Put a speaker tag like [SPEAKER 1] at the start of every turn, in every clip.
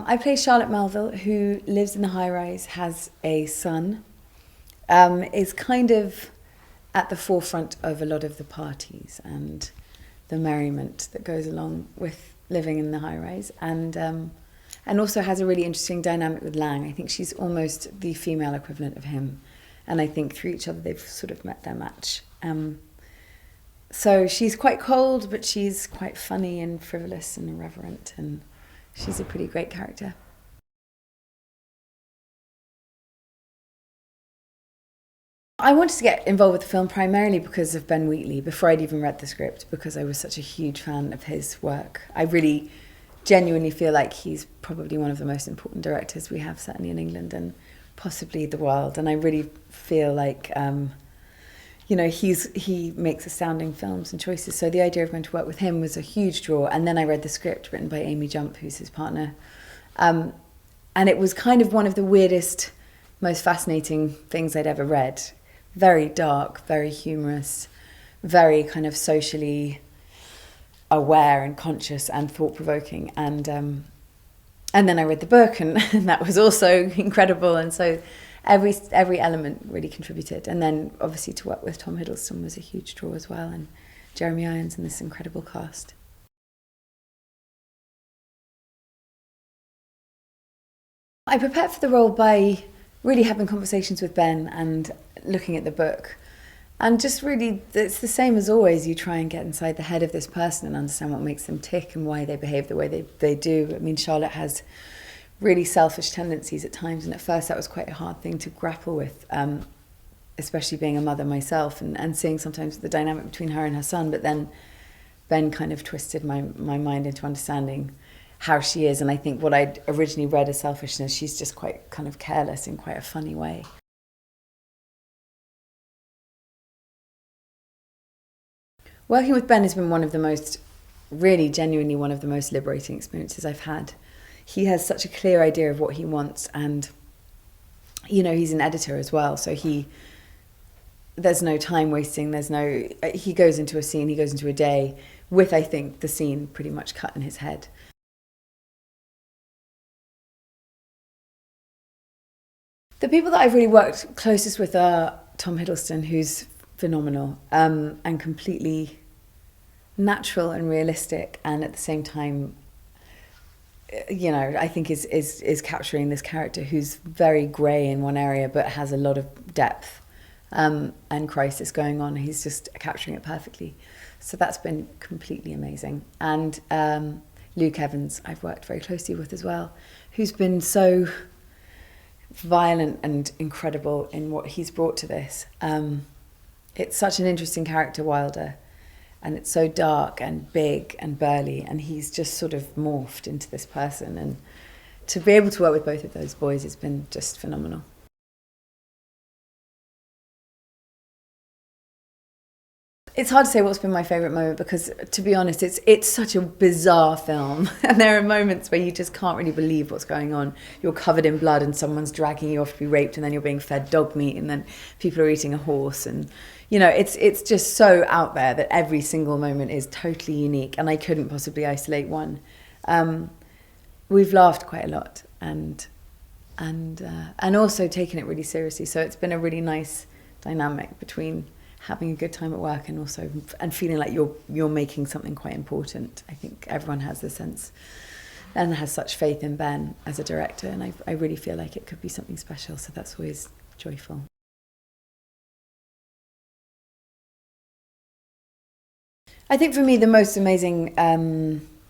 [SPEAKER 1] I play Charlotte Melville, who lives in the high-rise, has a son, is kind of at the forefront of a lot of the parties and the merriment that goes along with living in the high-rise, and also has a really interesting dynamic with Lang. I think she's almost the female equivalent of him, and I think through each other they've sort of met their match. So she's quite cold, but she's quite funny and frivolous and irreverent, and she's a pretty great character. I wanted to get involved with the film primarily because of Ben Wheatley, before I'd even read the script, because I was such a huge fan of his work. I really genuinely feel like he's probably one of the most important directors we have, certainly in England and possibly the world. And I really feel like, he makes astounding films and choices. So the idea of going to work with him was a huge draw. And then I read the script written by Amy Jump, who's his partner. And it was kind of one of the weirdest, most fascinating things I'd ever read. Very dark, very humorous, very kind of socially aware and conscious and thought-provoking. And then I read the book, and that was also incredible. And so every element really contributed. And then obviously to work with Tom Hiddleston was a huge draw as well, and Jeremy Irons and this incredible cast. I prepared for the role by really having conversations with Ben and looking at the book. And just really, it's the same as always. You try and get inside the head of this person and understand what makes them tick and why they behave the way they do. I mean, Charlotte has really selfish tendencies at times, and at first that was quite a hard thing to grapple with, especially being a mother myself and seeing sometimes the dynamic between her and her son. But then Ben kind of twisted my mind into understanding how she is, and I think what I'd originally read as selfishness, she's just quite kind of careless in quite a funny way. Working with Ben has been one of the most, really genuinely one of the most liberating experiences I've had. He has such a clear idea of what he wants, and he's an editor as well, so there's no time wasting, he goes into a scene, he goes into a day with, I think, the scene pretty much cut in his head. The people that I've really worked closest with are Tom Hiddleston, who's phenomenal, and completely natural and realistic, and at the same time, I think is capturing this character who's very grey in one area but has a lot of depth and crisis going on. He's just capturing it perfectly. So that's been completely amazing. And Luke Evans, I've worked very closely with as well, who's been so violent and incredible in what he's brought to this. It's such an interesting character, Wilder, and it's so dark and big and burly, and he's just sort of morphed into this person, and to be able to work with both of those boys has been just phenomenal. It's hard to say what's been my favourite moment, because, to be honest, it's such a bizarre film. And there are moments where you just can't really believe what's going on. You're covered in blood and someone's dragging you off to be raped, and then you're being fed dog meat, and then people are eating a horse. And, it's just so out there that every single moment is totally unique, and I couldn't possibly isolate one. We've laughed quite a lot and also taken it really seriously. So it's been a really nice dynamic between having a good time at work and feeling like you're making something quite important. I think everyone has the sense and has such faith in Ben as a director, and I really feel like it could be something special, so that's always joyful. I think for me the most amazing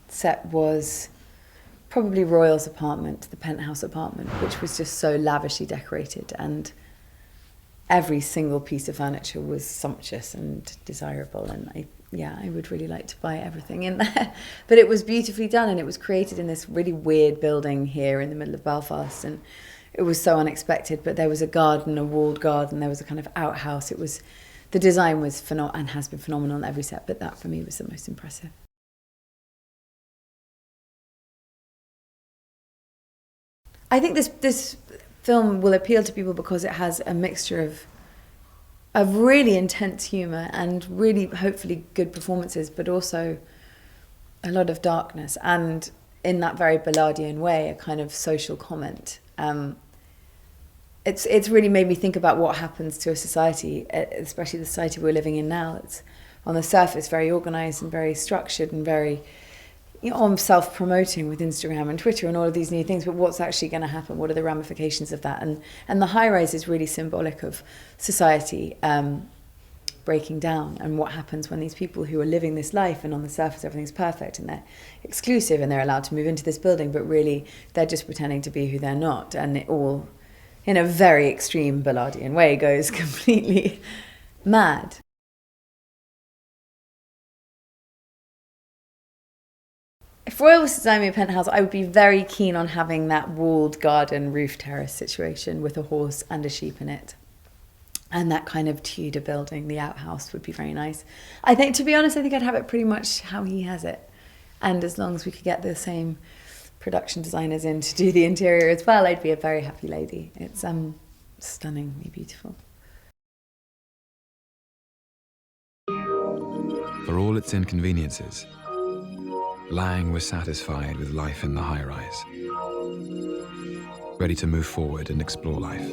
[SPEAKER 1] set was probably Royal's apartment, the penthouse apartment, which was just so lavishly decorated, and every single piece of furniture was sumptuous and desirable, and I would really like to buy everything in there. But it was beautifully done, and it was created in this really weird building here in the middle of Belfast, and it was so unexpected. But there was a garden, a walled garden, there was a kind of outhouse. The design was phenomenal and has been phenomenal on every set, but that for me was the most impressive. I think this film will appeal to people because it has a mixture of really intense humour and really hopefully good performances, but also a lot of darkness. And in that very Ballardian way, a kind of social comment. It's really made me think about what happens to a society, especially the society we're living in now. It's on the surface very organised and very structured and very, you know, self-promoting with Instagram and Twitter and all of these new things. But what's actually going to happen? What are the ramifications of that? And the high rise is really symbolic of society breaking down, and what happens when these people who are living this life and on the surface everything's perfect and they're exclusive and they're allowed to move into this building, but really they're just pretending to be who they're not, and it all, in a very extreme Ballardian way, goes completely mad. If Royal was to design me a penthouse, I would be very keen on having that walled garden roof terrace situation with a horse and a sheep in it. And that kind of Tudor building, the outhouse, would be very nice. I think, to be honest, I think I'd have it pretty much how he has it. And as long as we could get the same production designers in to do the interior as well, I'd be a very happy lady. It's stunningly beautiful.
[SPEAKER 2] For all its inconveniences, Lang was satisfied with life in the high-rise, ready to move forward and explore life.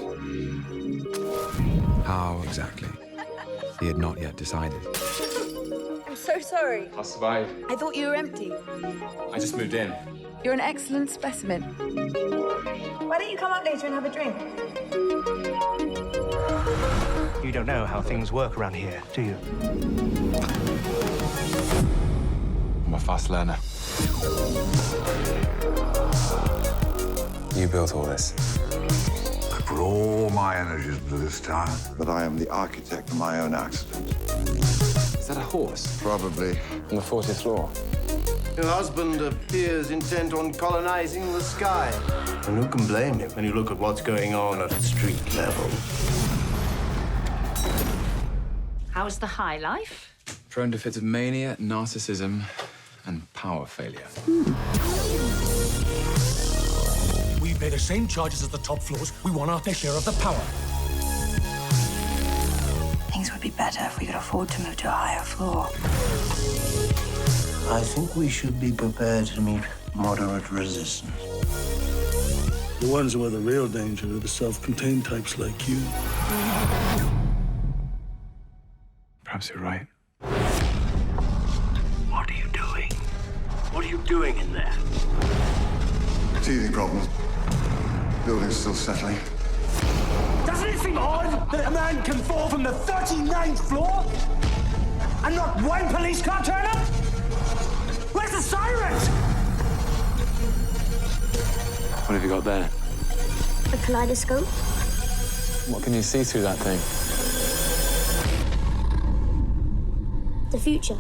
[SPEAKER 2] How exactly? He had not yet decided.
[SPEAKER 1] I'm so sorry.
[SPEAKER 3] I'll survive.
[SPEAKER 1] I thought you were empty.
[SPEAKER 3] I just moved in.
[SPEAKER 1] You're an excellent specimen. Why don't you come up later and have a drink?
[SPEAKER 4] You don't know how things work around here, do you?
[SPEAKER 2] I'm a fast learner. You built all this.
[SPEAKER 5] I put all my energies into this town, but I am the architect of my own accident.
[SPEAKER 2] Is that a horse?
[SPEAKER 5] Probably.
[SPEAKER 2] On the 40th floor?
[SPEAKER 6] Your husband appears intent on colonizing the sky. And who can blame him when you look at what's going on at street level?
[SPEAKER 7] How's the high life?
[SPEAKER 2] Prone to fits of mania, narcissism, and power failure.
[SPEAKER 8] We pay the same charges as the top floors. We want our fair share of the power.
[SPEAKER 9] Things would be better if we could afford to move to a higher floor.
[SPEAKER 6] I think we should be prepared to meet moderate resistance.
[SPEAKER 10] The ones who are the real danger are the self-contained types like you.
[SPEAKER 2] Perhaps you're right.
[SPEAKER 6] What are you doing? What are you doing in there?
[SPEAKER 5] Teething problems. Building's still settling.
[SPEAKER 8] Doesn't it seem odd that a man can fall from the 39th floor and not one police car turn up? Where's the sirens?
[SPEAKER 2] What have you got there?
[SPEAKER 9] A kaleidoscope?
[SPEAKER 2] What can you see through that thing?
[SPEAKER 9] The future.